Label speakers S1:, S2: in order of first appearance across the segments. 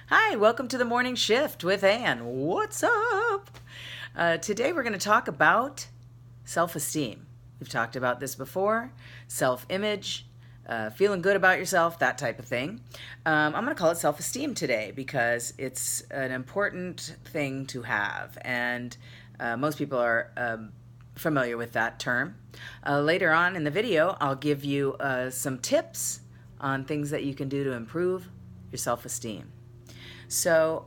S1: Hi, welcome to the morning shift with Ann. What's up? Today we're going to talk about self-esteem. We've talked about this before, self-image, feeling good about yourself, that type of thing. I'm going to call it self-esteem today because it's an important thing to have, and most people are familiar with that term. Later on in the video, I'll give you some tips on things that you can do to improve your self-esteem. So,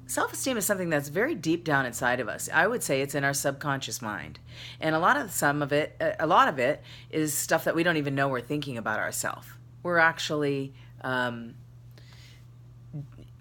S1: self-esteem is something that's very deep down inside of us. I would say it's in our subconscious mind. And a lot of it is stuff that we don't even know we're thinking about ourselves. We're actually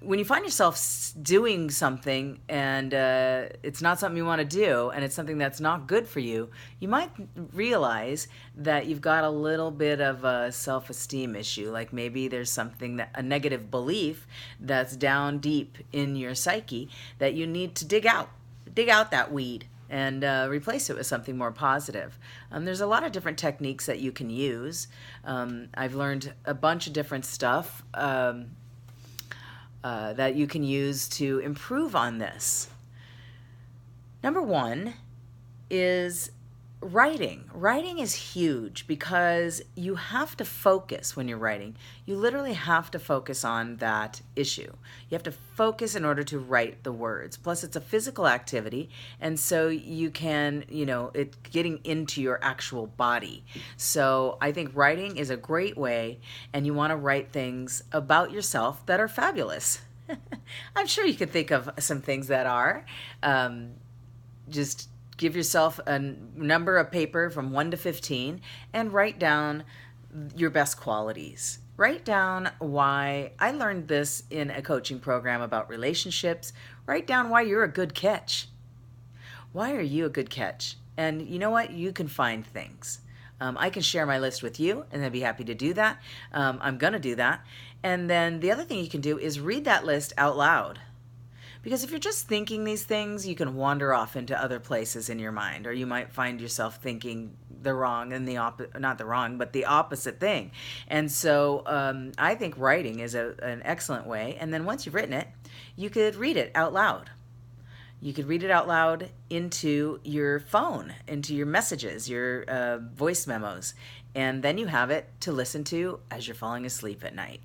S1: when you find yourself doing something and it's not something you want to do and it's something that's not good for you, you might realize that you've got a little bit of a self-esteem issue. Like maybe there's something, a negative belief that's down deep in your psyche that you need to dig out that weed and replace it with something more positive. There's a lot of different techniques that you can use. I've learned a bunch of different stuff that you can use to improve on this. Number one is writing. Writing is huge because you have to focus when you're writing. You literally have to focus on that issue. You have to focus in order to write the words. Plus, it's a physical activity, and so you can, it's getting into your actual body. So I think writing is a great way, and you want to write things about yourself that are fabulous. I'm sure you could think of some things that are. Just give yourself a number of paper from 1 to 15 and write down your best qualities. Write down why. I learned this in a coaching program about relationships. Write down why you're a good catch. Why are you a good catch? And you know what? You can find things. I can share my list with you, and I'd be happy to do that. I'm going to do that. And then the other thing you can do is read that list out loud. Because if you're just thinking these things, you can wander off into other places in your mind, or you might find yourself thinking the wrong and not the wrong, but the opposite thing. And so I think writing is an excellent way. And then once you've written it, you could read it out loud. You could read it out loud into your phone, into your messages, your voice memos, and then you have it to listen to as you're falling asleep at night.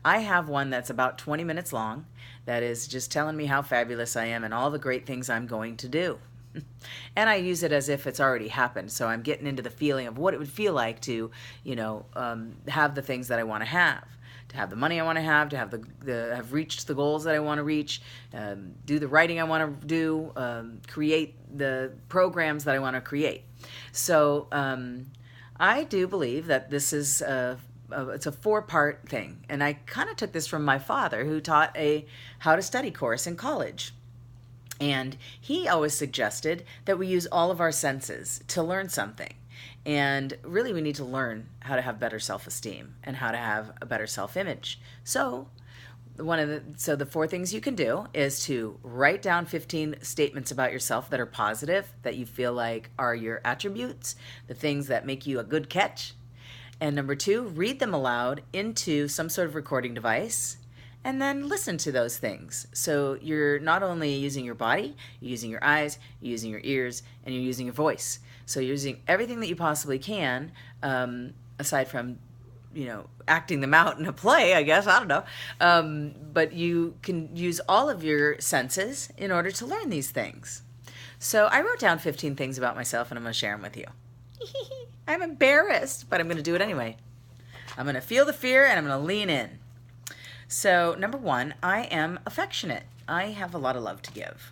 S1: I have one that's about 20 minutes long that is just telling me how fabulous I am and all the great things I'm going to do. And I use it as if it's already happened, so I'm getting into the feeling of what it would feel like to, have the things that I want to have the money I want to have have reached the goals that I want to reach, do the writing I want to do, create the programs that I want to create. So I do believe that this is it's a 4-part thing, and I kind of took this from my father, who taught a how to study course in college. And he always suggested that we use all of our senses to learn something. And really, we need to learn how to have better self-esteem and how to have a better self-image. So the 4 things you can do is to write down 15 statements about yourself that are positive, that you feel like are your attributes, the things that make you a good catch. And number 2, read them aloud into some sort of recording device, and then listen to those things. So you're not only using your body, you're using your eyes, you're using your ears, and you're using your voice. So you're using everything that you possibly can, aside from, acting them out in a play, I guess, I don't know. But you can use all of your senses in order to learn these things. So I wrote down 15 things about myself, and I'm going to share them with you. I'm embarrassed, but I'm going to do it anyway. I'm going to feel the fear, and I'm going to lean in. So, number 1, I am affectionate. I have a lot of love to give.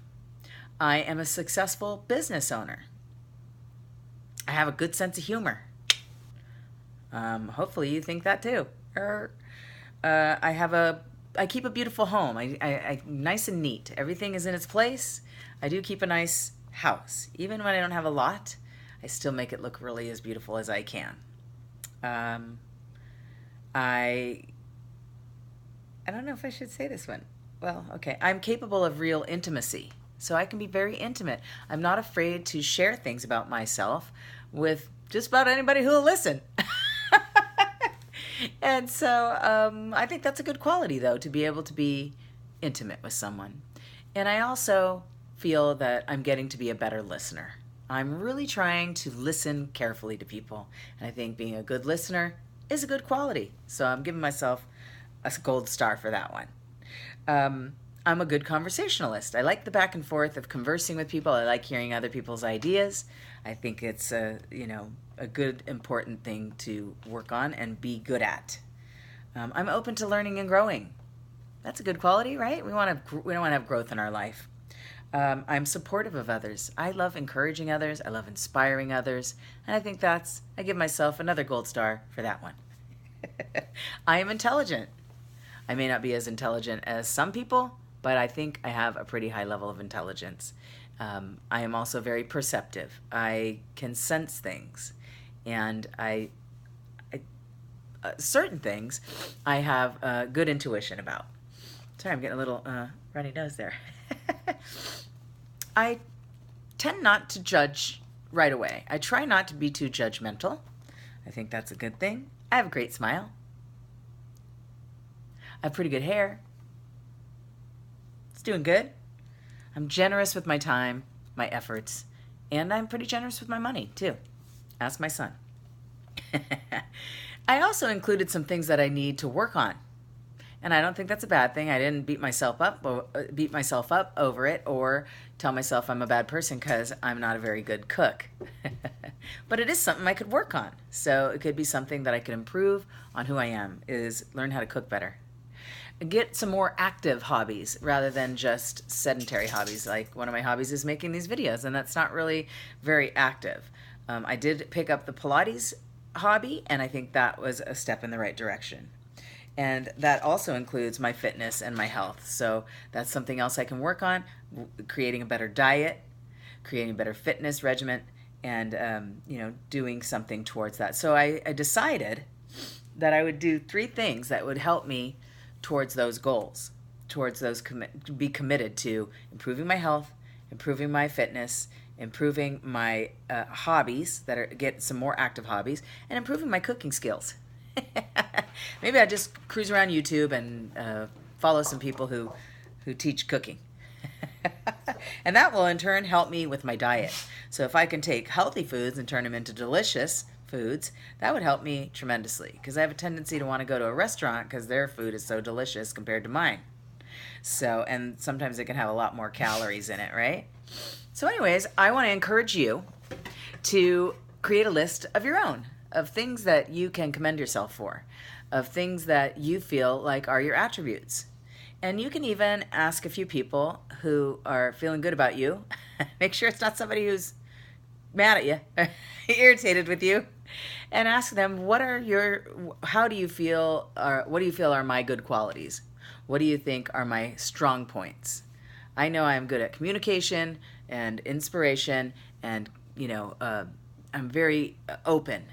S1: I am a successful business owner. I have a good sense of humor. Hopefully you think that too. I keep a beautiful home. I nice and neat. Everything is in its place. I do keep a nice house. Even when I don't have a lot, I still make it look really as beautiful as I can. I don't know if I should say this one. Well, okay. I'm capable of real intimacy. So I can be very intimate. I'm not afraid to share things about myself with just about anybody who will listen. And so I think that's a good quality, though, to be able to be intimate with someone. And I also feel that I'm getting to be a better listener. I'm really trying to listen carefully to people. And I think being a good listener is a good quality. So I'm giving myself a gold star for that one. I'm a good conversationalist. I like the back and forth of conversing with people. I like hearing other people's ideas. I think it's a good, important thing to work on and be good at. I'm open to learning and growing. That's a good quality, right? We don't want to have growth in our life. I'm supportive of others. I love encouraging others. I love inspiring others. And I think I give myself another gold star for that one. I am intelligent. I may not be as intelligent as some people, but I think I have a pretty high level of intelligence. I am also very perceptive. I can sense things. And certain things I have good intuition about. Sorry, I'm getting a little runny nose there. I tend not to judge right away. I try not to be too judgmental. I think that's a good thing. I have a great smile. I have pretty good hair. It's doing good. I'm generous with my time, my efforts, and I'm pretty generous with my money, too. Ask my son. I also included some things that I need to work on. And I don't think that's a bad thing. I didn't beat myself up over it or tell myself I'm a bad person because I'm not a very good cook. But it is something I could work on. So it could be something that I could improve on who I am, is learn how to cook better. Get some more active hobbies rather than just sedentary hobbies. Like one of my hobbies is making these videos, and that's not really very active. I did pick up the Pilates hobby, and I think that was a step in the right direction. And that also includes my fitness and my health. So that's something else I can work on, creating a better diet, creating a better fitness regimen, and doing something towards that. So I decided that I would do 3 things that would help me towards those goals, towards those be committed to improving my health, improving my fitness, improving my hobbies, get some more active hobbies, and improving my cooking skills. Maybe I just cruise around YouTube and follow some people who teach cooking. And that will in turn help me with my diet. So if I can take healthy foods and turn them into delicious foods, that would help me tremendously, because I have a tendency to want to go to a restaurant because their food is so delicious compared to mine. So, and sometimes it can have a lot more calories in it, right? So anyways, I want to encourage you to create a list of your own, of things that you can commend yourself for, of things that you feel like are your attributes. And you can even ask a few people who are feeling good about you. Make sure it's not somebody who's mad at you, irritated with you, and ask them, what do you feel are my good qualities? What do you think are my strong points? I know I'm good at communication and inspiration, and I'm very open.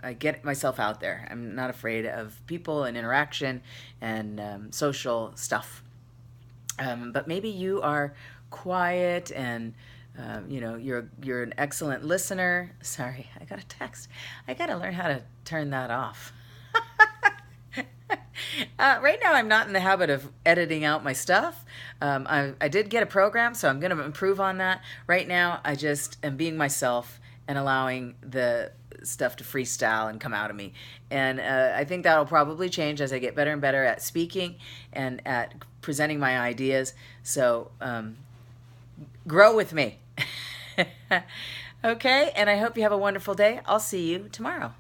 S1: I get myself out there. I'm not afraid of people and interaction and social stuff. But maybe you are quiet and you're an excellent listener. Sorry, I got a text. I got to learn how to turn that off. Right now, I'm not in the habit of editing out my stuff. I did get a program, so I'm going to improve on that. Right now, I just am being myself and allowing the stuff to freestyle and come out of me. And I think that'll probably change as I get better and better at speaking and at presenting my ideas. So grow with me. Okay, and I hope you have a wonderful day. I'll see you tomorrow.